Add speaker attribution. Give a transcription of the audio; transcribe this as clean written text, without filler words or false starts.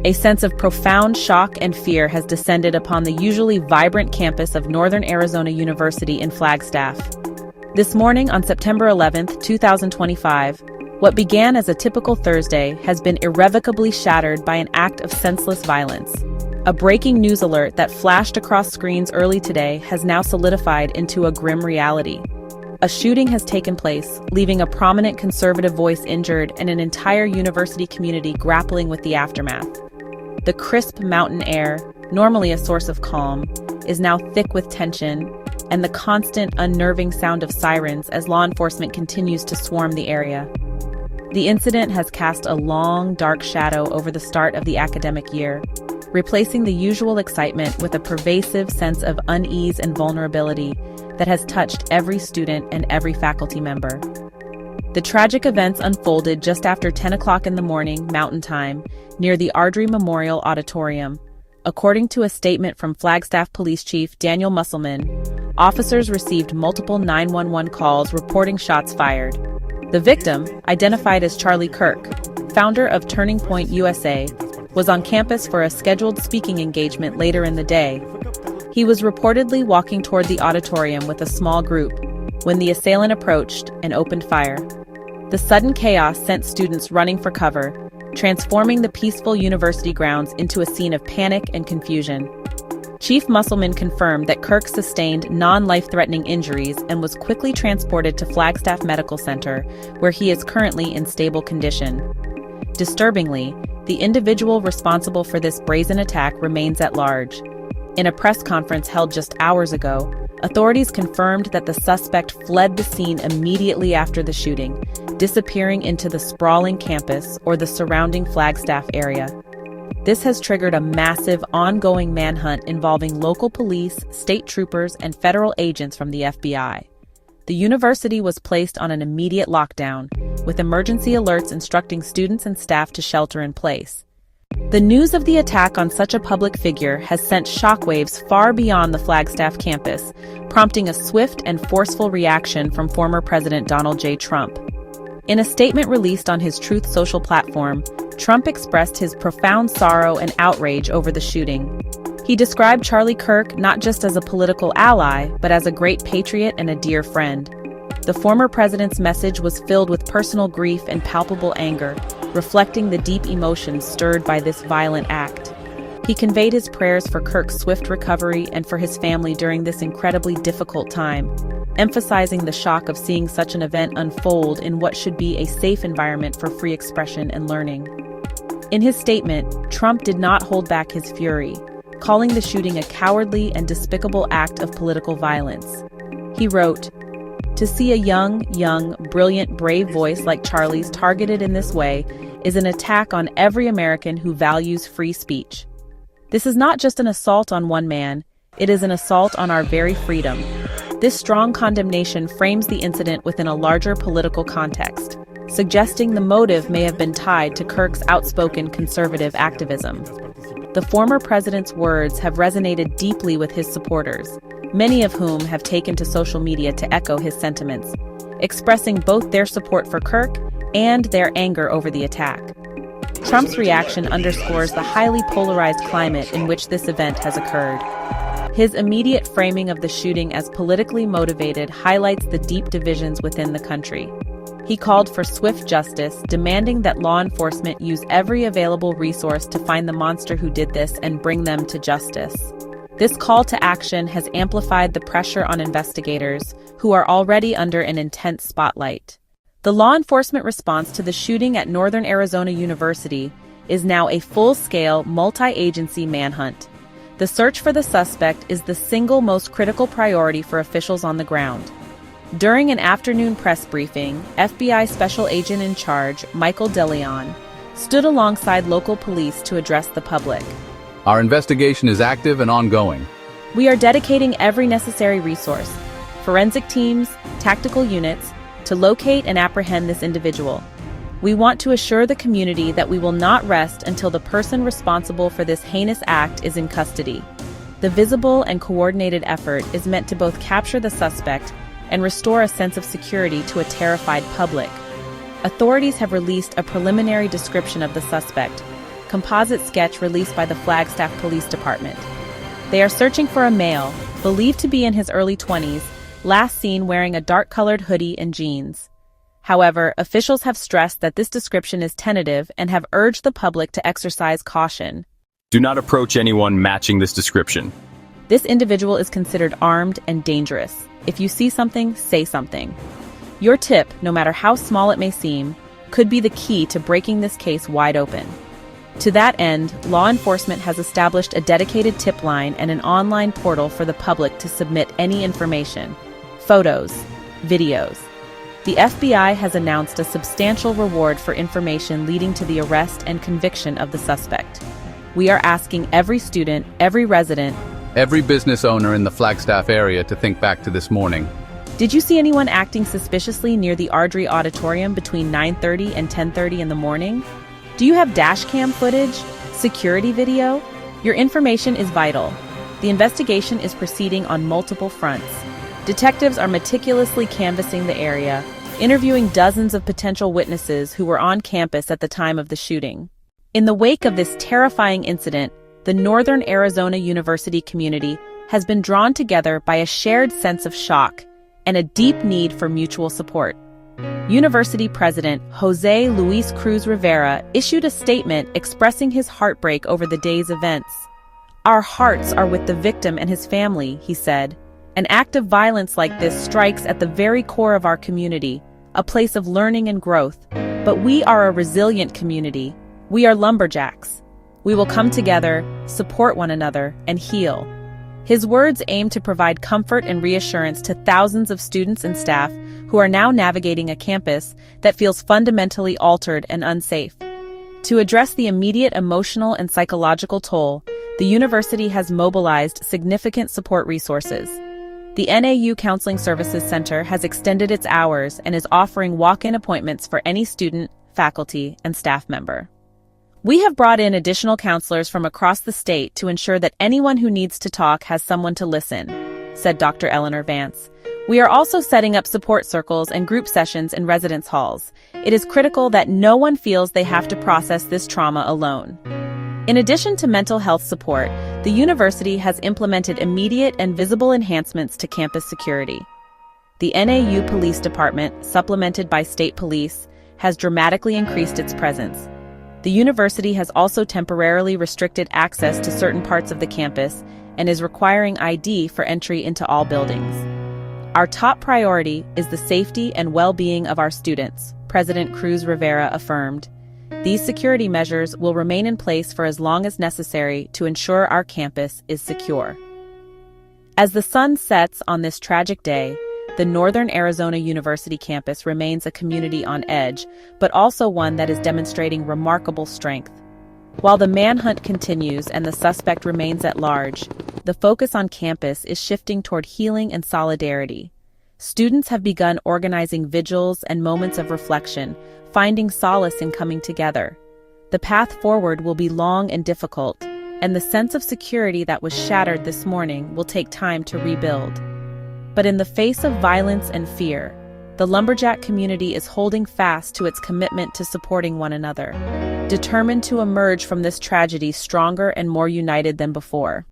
Speaker 1: A sense of profound shock and fear has descended upon the usually vibrant campus of Northern Arizona University in Flagstaff. This morning on September 11, 2025, what began as a typical Thursday has been irrevocably shattered by an act of senseless violence. A breaking news alert that flashed across screens early today has now solidified into a grim reality. A shooting has taken place, leaving a prominent conservative voice injured and an entire university community grappling with the aftermath. The crisp mountain air, normally a source of calm, is now thick with tension, and the constant, unnerving sound of sirens as law enforcement continues to swarm the area. The incident has cast a long, dark shadow over the start of the academic year, replacing the usual excitement with a pervasive sense of unease and vulnerability that has touched every student and every faculty member. The tragic events unfolded just after 10 o'clock in the morning, Mountain Time, near the Ardrey Memorial Auditorium. According to a statement from Flagstaff Police Chief Daniel Musselman, officers received multiple 911 calls reporting shots fired. The victim, identified as Charlie Kirk, founder of Turning Point USA, was on campus for a scheduled speaking engagement later in the day. He was reportedly walking toward the auditorium with a small group when the assailant approached and opened fire. The sudden chaos sent students running for cover, transforming the peaceful university grounds into a scene of panic and confusion. Chief Musselman confirmed that Kirk sustained non-life-threatening injuries and was quickly transported to Flagstaff Medical Center, where he is currently in stable condition. Disturbingly, the individual responsible for this brazen attack remains at large. In a press conference held just hours ago, authorities confirmed that the suspect fled the scene immediately after the shooting, disappearing into the sprawling campus or the surrounding Flagstaff area. This has triggered a massive, ongoing manhunt involving local police, state troopers, and federal agents from the FBI. The university was placed on an immediate lockdown, with emergency alerts instructing students and staff to shelter in place. The news of the attack on such a public figure has sent shockwaves far beyond the Flagstaff campus, prompting a swift and forceful reaction from former President Donald J. Trump. In a statement released on his Truth Social platform, Trump expressed his profound sorrow and outrage over the shooting. He described Charlie Kirk not just as a political ally, but as a great patriot and a dear friend. The former president's message was filled with personal grief and palpable anger, reflecting the deep emotions stirred by this violent act. He conveyed his prayers for Kirk's swift recovery and for his family during this incredibly difficult time, emphasizing the shock of seeing such an event unfold in what should be a safe environment for free expression and learning. In his statement, Trump did not hold back his fury, calling the shooting a cowardly and despicable act of political violence. He wrote, "To see a young, brilliant, brave voice like Charlie's targeted in this way is an attack on every American who values free speech. This is not just an assault on one man, it is an assault on our very freedom." This strong condemnation frames the incident within a larger political context, suggesting the motive may have been tied to Kirk's outspoken conservative activism. The former president's words have resonated deeply with his supporters, many of whom have taken to social media to echo his sentiments, expressing both their support for Kirk and their anger over the attack. Trump's reaction underscores the highly polarized climate in which this event has occurred. His immediate framing of the shooting as politically motivated highlights the deep divisions within the country. He called for swift justice, demanding that law enforcement use every available resource to find the monster who did this and bring them to justice. This call to action has amplified the pressure on investigators, who are already under an intense spotlight. The law enforcement response to the shooting at Northern Arizona University is now a full-scale, multi-agency manhunt. The search for the suspect is the single most critical priority for officials on the ground. During an afternoon press briefing, FBI Special Agent in Charge, Michael DeLeon, stood alongside local police to address the public.
Speaker 2: Our investigation is active and ongoing.
Speaker 1: We are dedicating every necessary resource, forensic teams, tactical units, to locate and apprehend this individual. We want to assure the community that we will not rest until the person responsible for this heinous act is in custody. The visible and coordinated effort is meant to both capture the suspect and restore a sense of security to a terrified public. Authorities have released a preliminary description of the suspect, composite sketch released by the Flagstaff Police Department. They are searching for a male, believed to be in his early 20s, last seen wearing a dark-colored hoodie and jeans. However, officials have stressed that this description is tentative and have urged the public to exercise caution.
Speaker 3: Do not approach anyone matching this description.
Speaker 1: This individual is considered armed and dangerous. If you see something, say something. Your tip, no matter how small it may seem, could be the key to breaking this case wide open. To that end, law enforcement has established a dedicated tip line and an online portal for the public to submit any information, photos, videos. The FBI has announced a substantial reward for information leading to the arrest and conviction of the suspect. We are asking every student, every resident,
Speaker 2: Every business owner in the Flagstaff area to think back to this morning.
Speaker 1: did you see anyone acting suspiciously near the Ardrey Auditorium between 9:30 and 10:30 in the morning? Do you have dashcam footage? Security video? Your information is vital. The investigation is proceeding on multiple fronts. Detectives are meticulously canvassing the area, interviewing dozens of potential witnesses who were on campus at the time of the shooting. In the wake of this terrifying incident, the Northern Arizona University community has been drawn together by a shared sense of shock and a deep need for mutual support. University President Jose Luis Cruz Rivera issued a statement expressing his heartbreak over the day's events. "Our hearts are with the victim and his family," he said. "An act of violence like this strikes at the very core of our community, a place of learning and growth. But we are a resilient community. We are lumberjacks. We will come together, support one another, and heal." His words aim to provide comfort and reassurance to thousands of students and staff who are now navigating a campus that feels fundamentally altered and unsafe. To address the immediate emotional and psychological toll, the university has mobilized significant support resources. The NAU Counseling Services Center has extended its hours and is offering walk-in appointments for any student, faculty, and staff member. "We have brought in additional counselors from across the state to ensure that anyone who needs to talk has someone to listen," said Dr. Eleanor Vance. "We are also setting up support circles and group sessions in residence halls. It is critical that no one feels they have to process this trauma alone." In addition to mental health support, the university has implemented immediate and visible enhancements to campus security. The NAU Police Department, supplemented by state police, has dramatically increased its presence. The university has also temporarily restricted access to certain parts of the campus and is requiring ID for entry into all buildings. "Our top priority is the safety and well-being of our students," President Cruz Rivera affirmed. "These security measures will remain in place for as long as necessary to ensure our campus is secure." As the sun sets on this tragic day, the Northern Arizona University campus remains a community on edge, but also one that is demonstrating remarkable strength. While the manhunt continues and the suspect remains at large, the focus on campus is shifting toward healing and solidarity. Students have begun organizing vigils and moments of reflection, finding solace in coming together. The path forward will be long and difficult, and the sense of security that was shattered this morning will take time to rebuild. But in the face of violence and fear, the lumberjack community is holding fast to its commitment to supporting one another, determined to emerge from this tragedy stronger and more united than before.